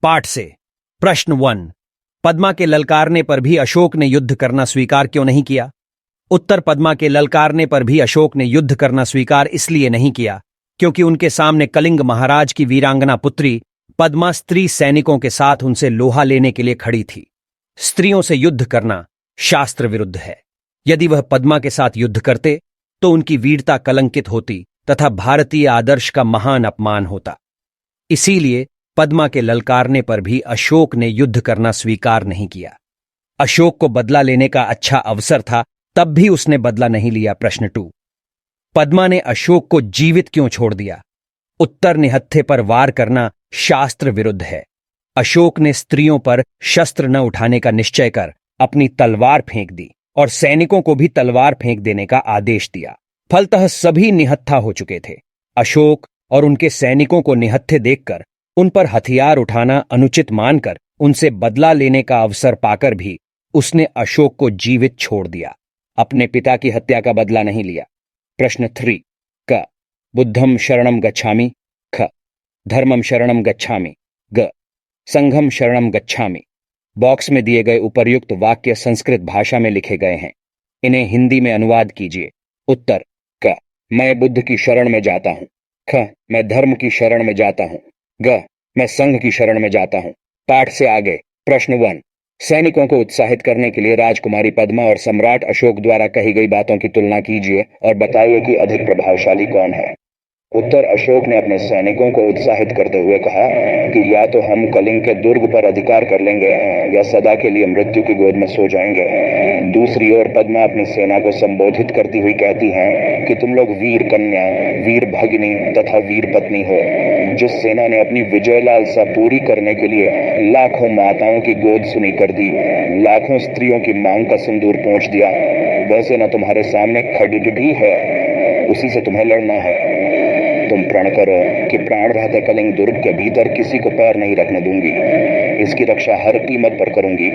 पाठ से। प्रश्न 1। पद्मा के ललकारने पर भी अशोक ने युद्ध करना स्वीकार क्यों नहीं किया? उत्तर। पद्मा के ललकारने पर भी अशोक ने युद्ध करना स्वीकार इसलिए नहीं किया क्योंकि उनके सामने कलिंग महाराज की वीरांगना पुत्री पद्मा स्त्री सैनिकों के साथ उनसे लोहा लेने के लिए खड़ी थी। स्त्रियों से युद्ध करना शास्त्र विरुद्ध है। यदि वह पद्मा के साथ युद्ध करते तो उनकी वीरता कलंकित होती तथा भारतीय आदर्श का महान अपमान होता। इसीलिए पद्मा के ललकारने पर भी अशोक ने युद्ध करना स्वीकार नहीं किया। अशोक को बदला लेने का अच्छा अवसर था, तब भी उसने बदला नहीं लिया। प्रश्न 2। पद्मा ने अशोक को जीवित क्यों छोड़ दिया? उत्तर। निहत्थे पर वार करना शास्त्र विरुद्ध है। अशोक ने स्त्रियों पर शस्त्र न उठाने का निश्चय कर अपनी तलवार फेंक दी और सैनिकों को भी तलवार फेंक देने का आदेश दिया। फलतः सभी निहत्था हो चुके थे। अशोक और उनके सैनिकों को निहत्थे देखकर उन पर हथियार उठाना अनुचित मानकर उनसे बदला लेने का अवसर पाकर भी उसने अशोक को जीवित छोड़ दिया। अपने पिता की हत्या का बदला नहीं लिया। प्रश्न 3। क। बुद्धम शरणम गच्छामि। ख। धर्मम शरणम गच्छामि। ग। संघम शरणम गच्छामि। बॉक्स में दिए गए उपर्युक्त वाक्य संस्कृत भाषा में लिखे गए हैं। इन्हें हिंदी में अनुवाद कीजिए। उत्तर। क। मैं बुद्ध की शरण में जाता हूं। ख। मैं धर्म की शरण में जाता हूं। ग। मैं संघ की शरण में जाता हूं। पाठ से आगे। प्रश्न 1। सैनिकों को उत्साहित करने के लिए राजकुमारी पद्मा और सम्राट अशोक द्वारा कही गई बातों की तुलना कीजिए और बताइए कि अधिक प्रभावशाली कौन है। उत्तर। अशोक ने अपने सैनिकों को उत्साहित करते हुए कहा कि या तो हम कलिंग के दुर्ग पर अधिकार कर लेंगे या सदा के लिए मृत्यु की गोद में सो जाएंगे। दूसरी ओर पद्मा अपनी सेना को संबोधित करती हुई कहती हैं कि तुम लोग वीर कन्या, वीर भगिनी तथा वीर पत्नी हो। जिस सेना ने अपनी विजय लालसा पूरी करने के लिए लाखों माताओं की गोद सुनी कर दी, लाखों स्त्रियों की मांग का सिंदूर पोंछ दिया, वह सेना तुम्हारे सामने खड़ी है। उसी से तुम्हें लड़ना है। तुम प्रण करो कि प्राण रहते कलिंग दुर्ग के भीतर किसी को पैर नहीं रखने दूंगी। इसकी रक्षा हर कीमत पर करूंगी।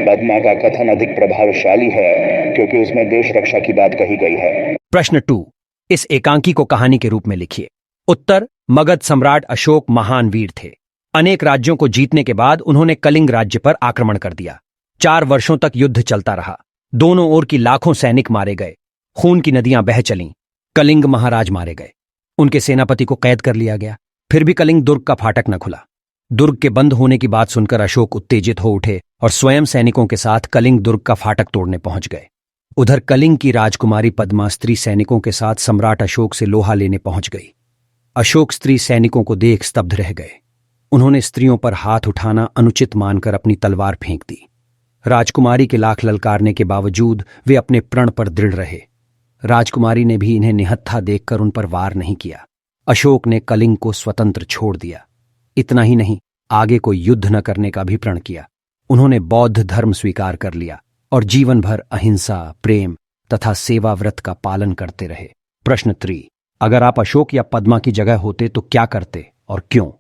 पद्मा का कथन अधिक प्रभावशाली है क्योंकि उसमें देश रक्षा की बात कही गई है। प्रश्न 2। इस एकांकी को कहानी के रूप में लिखिए। उत्तर। मगध सम्राट अशोक महान वीर थे। अनेक राज्यों को जीतने के बाद उन्होंने कलिंग राज्य पर आक्रमण कर दिया। 4 वर्षों तक युद्ध चलता रहा। दोनों ओर की लाखों सैनिक मारे गए। खून की नदियां बह चलीं। कलिंग महाराज मारे गए। उनके सेनापति को कैद कर लिया गया। फिर भी कलिंग दुर्ग का फाटक न खुला। दुर्ग के बंद होने की बात सुनकर अशोक उत्तेजित हो उठे और स्वयं सैनिकों के साथ कलिंग दुर्ग का फाटक तोड़ने पहुंच गए। उधर कलिंग की राजकुमारी पद्मा स्त्री सैनिकों के साथ सम्राट अशोक से लोहा लेने पहुंच गई। अशोक स्त्री सैनिकों को देख स्तब्ध रह गए। उन्होंने स्त्रियों पर हाथ उठाना अनुचित मानकर अपनी तलवार फेंक दी। राजकुमारी के लाख ललकारने के बावजूद वे अपने प्रण पर दृढ़ रहे। राजकुमारी ने भी इन्हें निहत्था देखकर उन पर वार नहीं किया। अशोक ने कलिंग को स्वतंत्र छोड़ दिया। इतना ही नहीं, आगे कोई युद्ध न करने का भी प्रण किया। उन्होंने बौद्ध धर्म स्वीकार कर लिया और जीवन भर अहिंसा, प्रेम तथा सेवा व्रत का पालन करते रहे। प्रश्न 3। अगर आप अशोक या पद्मा की जगह होते तो क्या करते और क्यों?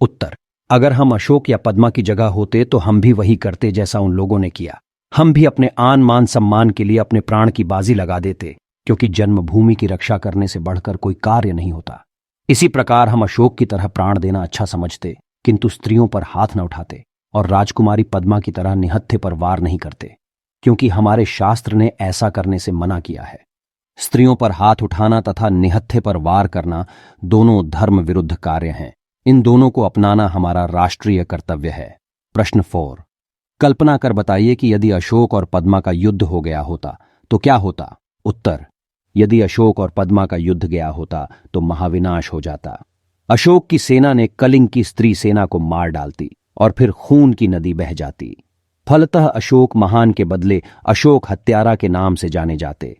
उत्तर। अगर हम अशोक या पद्मा की जगह होते तो हम भी वही करते जैसा उन लोगों ने किया। हम भी अपने आन मान सम्मान के लिए अपने प्राण की बाजी लगा देते, क्योंकि जन्मभूमि की रक्षा करने से बढ़कर कोई कार्य नहीं होता। इसी प्रकार हम अशोक की तरह प्राण देना अच्छा समझते, किंतु स्त्रियों पर हाथ न उठाते और राजकुमारी पद्मा की तरह निहत्थे पर वार नहीं करते, क्योंकि हमारे शास्त्र ने ऐसा करने से मना किया है। स्त्रियों पर हाथ उठाना तथा निहत्थे पर वार करना दोनों धर्म विरुद्ध कार्य हैं। इन दोनों को अपनाना हमारा राष्ट्रीय कर्तव्य है। प्रश्न 4। कल्पना कर बताइए कि यदि अशोक और पद्मा का युद्ध हो गया होता तो क्या होता? उत्तर। यदि अशोक और पद्मा का युद्ध गया होता तो महाविनाश हो जाता। अशोक की सेना ने कलिंग की स्त्री सेना को मार डालती और फिर खून की नदी बह जाती। फलतः अशोक महान के बदले अशोक हत्यारा के नाम से जाने जाते।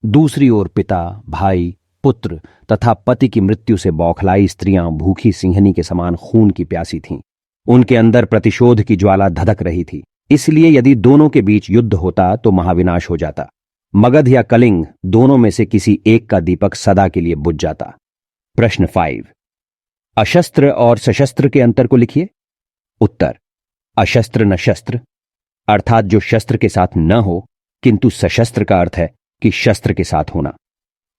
दूसरी ओर पिता, भाई, पुत्र तथा पति की मृत्यु से बौखलाई स्त्रियां भूखी सिंहनी के समान खून की प्यासी थीं। उनके अंदर प्रतिशोध की ज्वाला धधक रही थी। इसलिए यदि दोनों के बीच युद्ध होता तो महाविनाश हो जाता। मगध या कलिंग, दोनों में से किसी एक का दीपक सदा के लिए बुझ जाता। प्रश्न 5। अशस्त्र और सशस्त्र के अंतर को लिखिए। उत्तर। अशस्त्र न शस्त्र, अर्थात जो शस्त्र के साथ न हो, किंतु सशस्त्र का अर्थ है कि शस्त्र के साथ होना।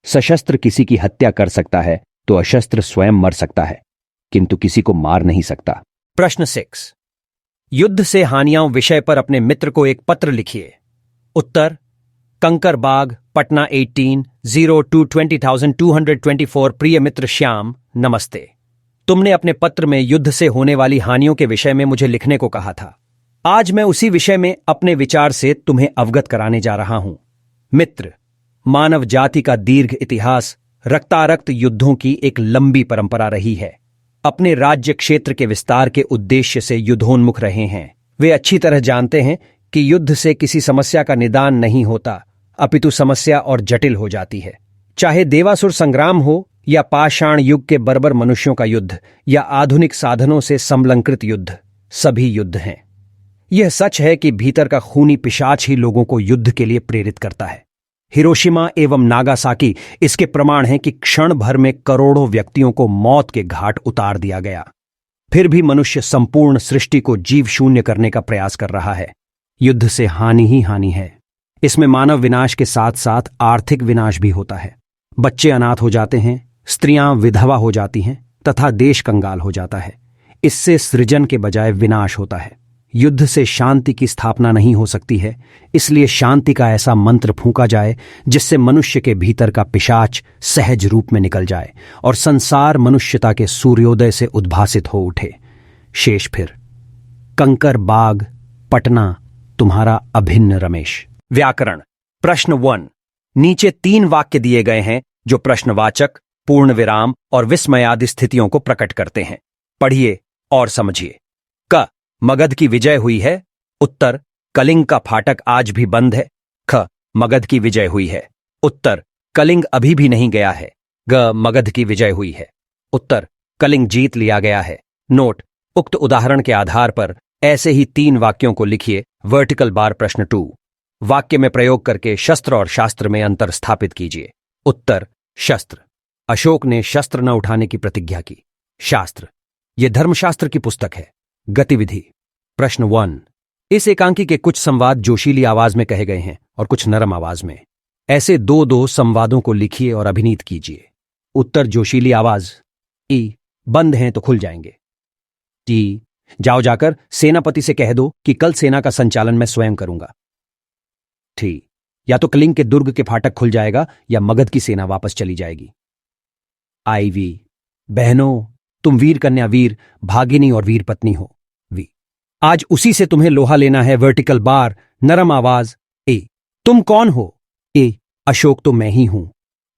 सशस्त्र किसी की हत्या कर सकता है तो अशस्त्र स्वयं मर सकता है, किंतु किसी को मार नहीं सकता। प्रश्न 6। युद्ध से हानियां विषय पर अपने मित्र को एक पत्र लिखिए। उत्तर, कंकरबाग, पटना 18/02/2024। प्रिय मित्र श्याम, नमस्ते। तुमने अपने पत्र में युद्ध से होने वाली हानियों के विषय में मुझे लिखने को कहा था। आज मैं उसी विषय में अपने विचार से तुम्हें अवगत कराने जा रहा हूं। मित्र, मानव जाति का दीर्घ इतिहास रक्तारक्त युद्धों की एक लंबी परंपरा रही है। अपने राज्य क्षेत्र के विस्तार के उद्देश्य से युद्धोन्मुख रहे हैं। वे अच्छी तरह जानते हैं कि युद्ध से किसी समस्या का निदान नहीं होता, अपितु समस्या और जटिल हो जाती है। चाहे देवासुर संग्राम हो या पाषाण युग के बर्बर मनुष्यों का युद्ध या आधुनिक साधनों से समलंकृत युद्ध, सभी युद्ध हैं। यह सच है कि भीतर का खूनी पिशाच ही लोगों को युद्ध के लिए प्रेरित करता है। हिरोशिमा एवं नागासाकी इसके प्रमाण हैं कि क्षण भर में करोड़ों व्यक्तियों को मौत के घाट उतार दिया गया। फिर भी मनुष्य संपूर्ण सृष्टि को जीव शून्य करने का प्रयास कर रहा है। युद्ध से हानि ही हानि है। इसमें मानव विनाश के साथ साथ आर्थिक विनाश भी होता है। बच्चे अनाथ हो जाते हैं, स्त्रियां विधवा हो जाती हैं तथा देश कंगाल हो जाता है। इससे सृजन के बजाय विनाश होता है। युद्ध से शांति की स्थापना नहीं हो सकती है, इसलिए शांति का ऐसा मंत्र फूंका जाए जिससे मनुष्य के भीतर का पिशाच सहज रूप में निकल जाए और संसार मनुष्यता के सूर्योदय से उद्भासित हो उठे। शेष फिर कंकरबाग, पटना, तुम्हारा अभिन्न रमेश। व्याकरण। प्रश्न 1। नीचे 3 वाक्य दिए गए हैं जो प्रश्नवाचक, पूर्ण विराम और विस्मयादि स्थितियों को प्रकट करते हैं। पढ़िए और समझिए। क, मगध की विजय हुई है। उत्तर, कलिंग का फाटक आज भी बंद है। ख, मगध की विजय हुई है। उत्तर, कलिंग अभी भी नहीं गया है। ग, मगध की विजय हुई है। उत्तर, कलिंग जीत लिया गया है। नोट, उक्त उदाहरण के आधार पर ऐसे ही 3 वाक्यों को लिखिए। Vertical bar. प्रश्न 2। वाक्य में प्रयोग करके शस्त्र और शास्त्र में अंतर स्थापित कीजिए। उत्तर, शस्त्र। अशोक ने शस्त्र न उठाने की प्रतिज्ञा की। शास्त्र, यह धर्मशास्त्र की पुस्तक है। गतिविधि। प्रश्न 1। इस एकांकी के कुछ संवाद जोशीली आवाज में कहे गए हैं और कुछ नरम आवाज में। ऐसे 2-2 संवादों को लिखिए और अभिनीत कीजिए। उत्तर, जोशीली आवाज। ई, बंद हैं तो खुल जाएंगे। टी, जाओ जाकर सेनापति से कह दो कि कल सेना का संचालन मैं स्वयं करूंगा। ठी, या तो कलिंग के दुर्ग के फाटक खुल जाएगा या मगध की सेना वापस चली जाएगी। IV, बहनों, तुम वीर कन्या, वीर भागिनी और वीर पत्नी हो। वी, आज उसी से तुम्हें लोहा लेना है। Vertical bar. नरम आवाज। ए, तुम कौन हो? ए, अशोक तो मैं ही हूं।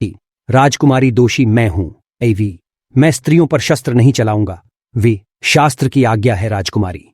टी, राजकुमारी दोषी मैं हूं। AV, मैं स्त्रियों पर शस्त्र नहीं चलाऊंगा। वी, शास्त्र की आज्ञा है राजकुमारी।